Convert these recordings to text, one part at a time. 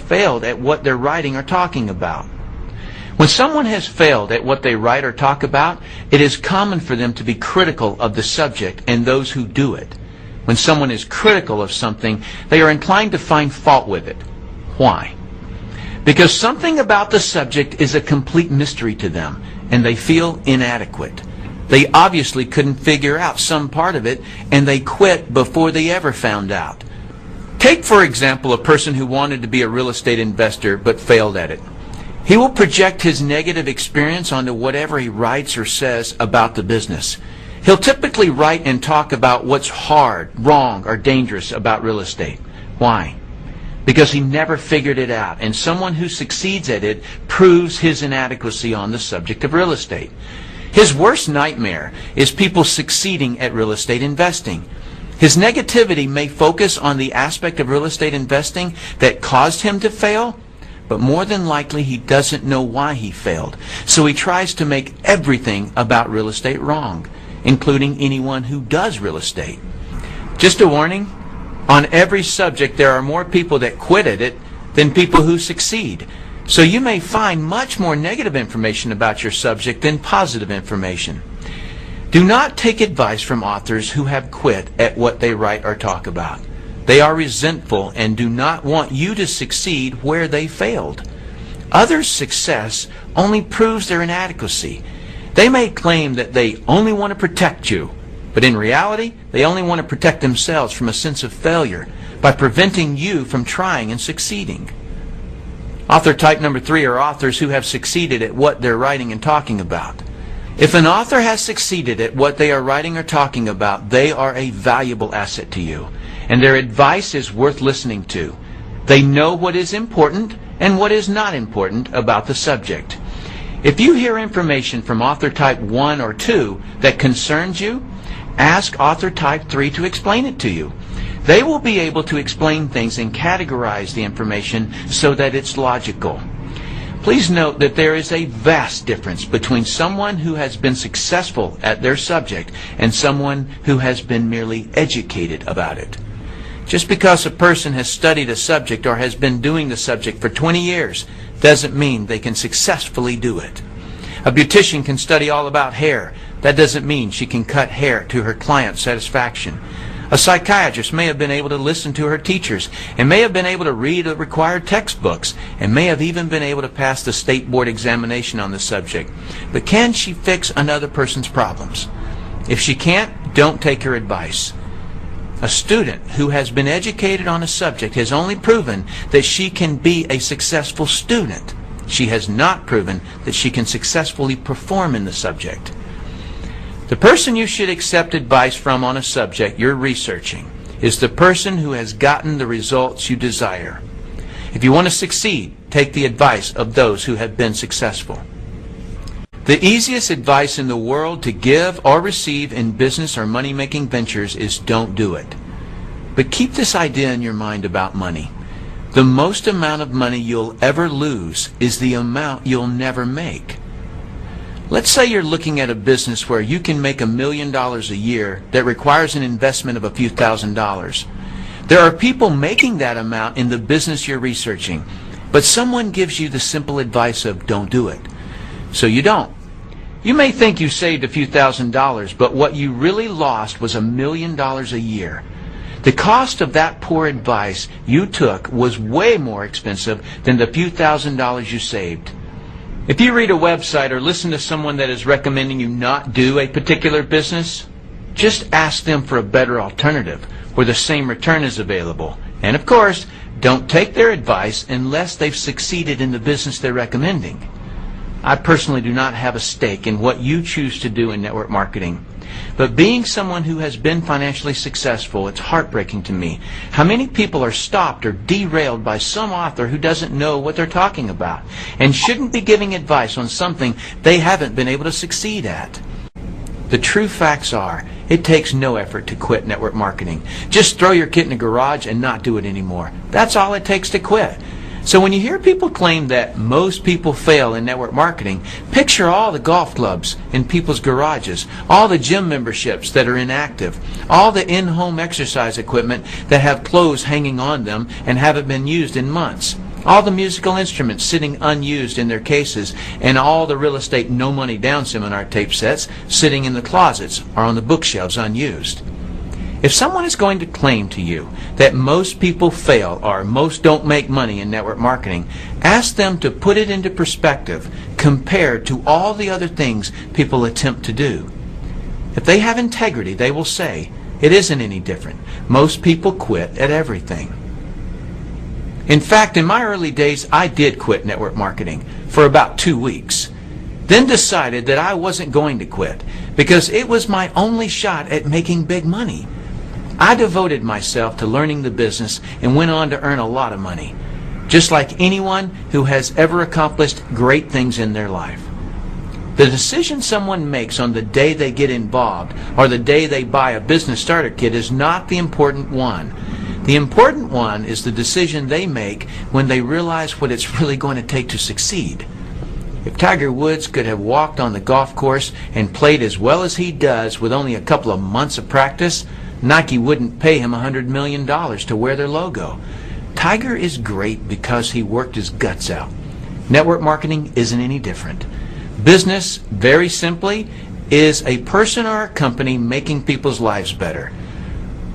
failed at what they're writing or talking about. When someone has failed at what they write or talk about, it is common for them to be critical of the subject and those who do it. When someone is critical of something, they are inclined to find fault with it. Why? Because something about the subject is a complete mystery to them, and they feel inadequate. They obviously couldn't figure out some part of it, and they quit before they ever found out. Take, for example, a person who wanted to be a real estate investor but failed at it. He will project his negative experience onto whatever he writes or says about the business. He'll typically write and talk about what's hard, wrong, or dangerous about real estate. Why? Because he never figured it out, and someone who succeeds at it proves his inadequacy on the subject of real estate. His worst nightmare is people succeeding at real estate investing. His negativity may focus on the aspect of real estate investing that caused him to fail, but more than likely he doesn't know why he failed. So he tries to make everything about real estate wrong, including anyone who does real estate. Just a warning, on every subject there are more people that quit at it than people who succeed. So you may find much more negative information about your subject than positive information. Do not take advice from authors who have quit at what they write or talk about. They are resentful and do not want you to succeed where they failed. Others' success only proves their inadequacy. They may claim that they only want to protect you, but in reality, they only want to protect themselves from a sense of failure by preventing you from trying and succeeding. Author type number 3 are authors who have succeeded at what they're writing and talking about. If an author has succeeded at what they are writing or talking about, they are a valuable asset to you, and their advice is worth listening to. They know what is important and what is not important about the subject. If you hear information from author type 1 or 2 that concerns you, ask author type 3 to explain it to you. They will be able to explain things and categorize the information so that it's logical. Please note that there is a vast difference between someone who has been successful at their subject and someone who has been merely educated about it. Just because a person has studied a subject or has been doing the subject for 20 years doesn't mean they can successfully do it. A beautician can study all about hair. That doesn't mean she can cut hair to her client's satisfaction. A psychiatrist may have been able to listen to her teachers and may have been able to read the required textbooks and may have even been able to pass the state board examination on the subject. But can she fix another person's problems? If she can't, don't take her advice. A student who has been educated on a subject has only proven that she can be a successful student. She has not proven that she can successfully perform in the subject. The person you should accept advice from on a subject you're researching is the person who has gotten the results you desire. If you want to succeed, take the advice of those who have been successful. The easiest advice in the world to give or receive in business or money-making ventures is don't do it. But keep this idea in your mind about money. The most amount of money you'll ever lose is the amount you'll never make. Let's say you're looking at a business where you can make $1 million a year that requires an investment of a few $1,000s. There are people making that amount in the business you're researching, but someone gives you the simple advice of don't do it. So you don't. You may think you saved a few $1,000s, but what you really lost was $1 million a year. The cost of that poor advice you took was way more expensive than the few $1,000s you saved. If you read a website or listen to someone that is recommending you not do a particular business, just ask them for a better alternative where the same return is available. And of course, don't take their advice unless they've succeeded in the business they're recommending. I personally do not have a stake in what you choose to do in network marketing. But being someone who has been financially successful, it's heartbreaking to me how many people are stopped or derailed by some author who doesn't know what they're talking about and shouldn't be giving advice on something they haven't been able to succeed at. The true facts are, it takes no effort to quit network marketing. Just throw your kit in the garage and not do it anymore. That's all it takes to quit. So when you hear people claim that most people fail in network marketing, picture all the golf clubs in people's garages, all the gym memberships that are inactive, all the in-home exercise equipment that have clothes hanging on them and haven't been used in months, All the musical instruments sitting unused in their cases, and all the real estate no money down seminar tape sets sitting in the closets or on the bookshelves unused. If someone is going to claim to you that most people fail or most don't make money in network marketing, ask them to put it into perspective compared to all the other things people attempt to do. If they have integrity, they will say, it isn't any different. Most people quit at everything. In fact, in my early days, I did quit network marketing for about 2 weeks. Then decided that I wasn't going to quit because it was my only shot at making big money. I devoted myself to learning the business and went on to earn a lot of money, just like anyone who has ever accomplished great things in their life. The decision someone makes on the day they get involved or the day they buy a business starter kit is not the important one. The important one is the decision they make when they realize what it's really going to take to succeed. If Tiger Woods could have walked on the golf course and played as well as he does with only a couple of months of practice, Nike wouldn't pay him $100 million to wear their logo. Tiger is great because he worked his guts out. Network marketing isn't any different. Business, very simply, is a person or a company making people's lives better.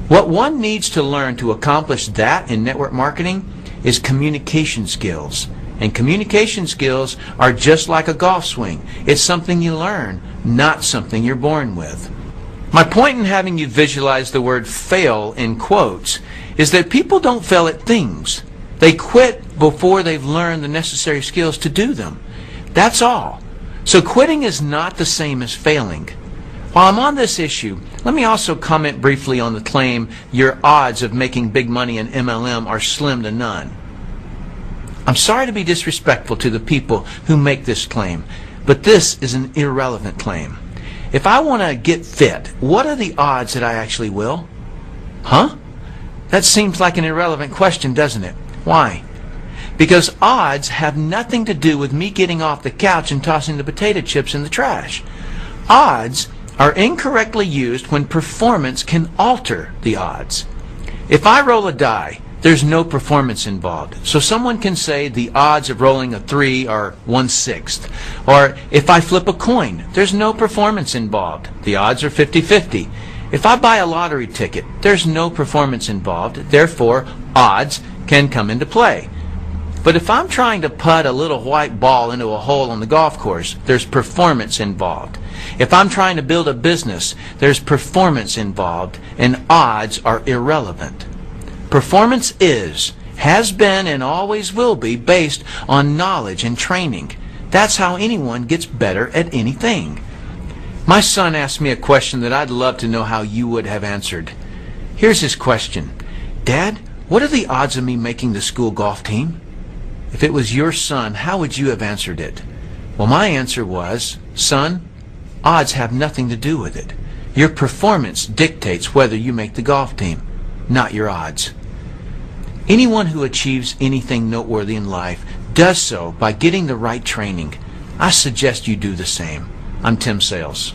What one needs to learn to accomplish that in network marketing is communication skills. And communication skills are just like a golf swing. It's something you learn, not something you're born with. My point in having you visualize the word fail in quotes is that people don't fail at things. They quit before they've learned the necessary skills to do them. That's all. So quitting is not the same as failing. While I'm on this issue, let me also comment briefly on the claim your odds of making big money in MLM are slim to none. I'm sorry to be disrespectful to the people who make this claim, but this is an irrelevant claim. If I want to get fit, what are the odds that I actually will? Huh? That seems like an irrelevant question, doesn't it? Why? Because odds have nothing to do with me getting off the couch and tossing the potato chips in the trash. Odds are incorrectly used when performance can alter the odds. If I roll a die, there's no performance involved. So someone can say the odds of rolling a 3 are 1/6. Or if I flip a coin, there's no performance involved. The odds are 50-50. If I buy a lottery ticket, there's no performance involved. Therefore, odds can come into play. But if I'm trying to putt a little white ball into a hole on the golf course, there's performance involved. If I'm trying to build a business, there's performance involved, and odds are irrelevant. Performance is, has been, and always will be based on knowledge and training. That's how anyone gets better at anything. My son asked me a question that I'd love to know how you would have answered. Here's his question. Dad, what are the odds of me making the school golf team? If it was your son, how would you have answered it? Well, my answer was, son, odds have nothing to do with it. Your performance dictates whether you make the golf team, not your odds. Anyone who achieves anything noteworthy in life does so by getting the right training. I suggest you do the same. I'm Tim Sales.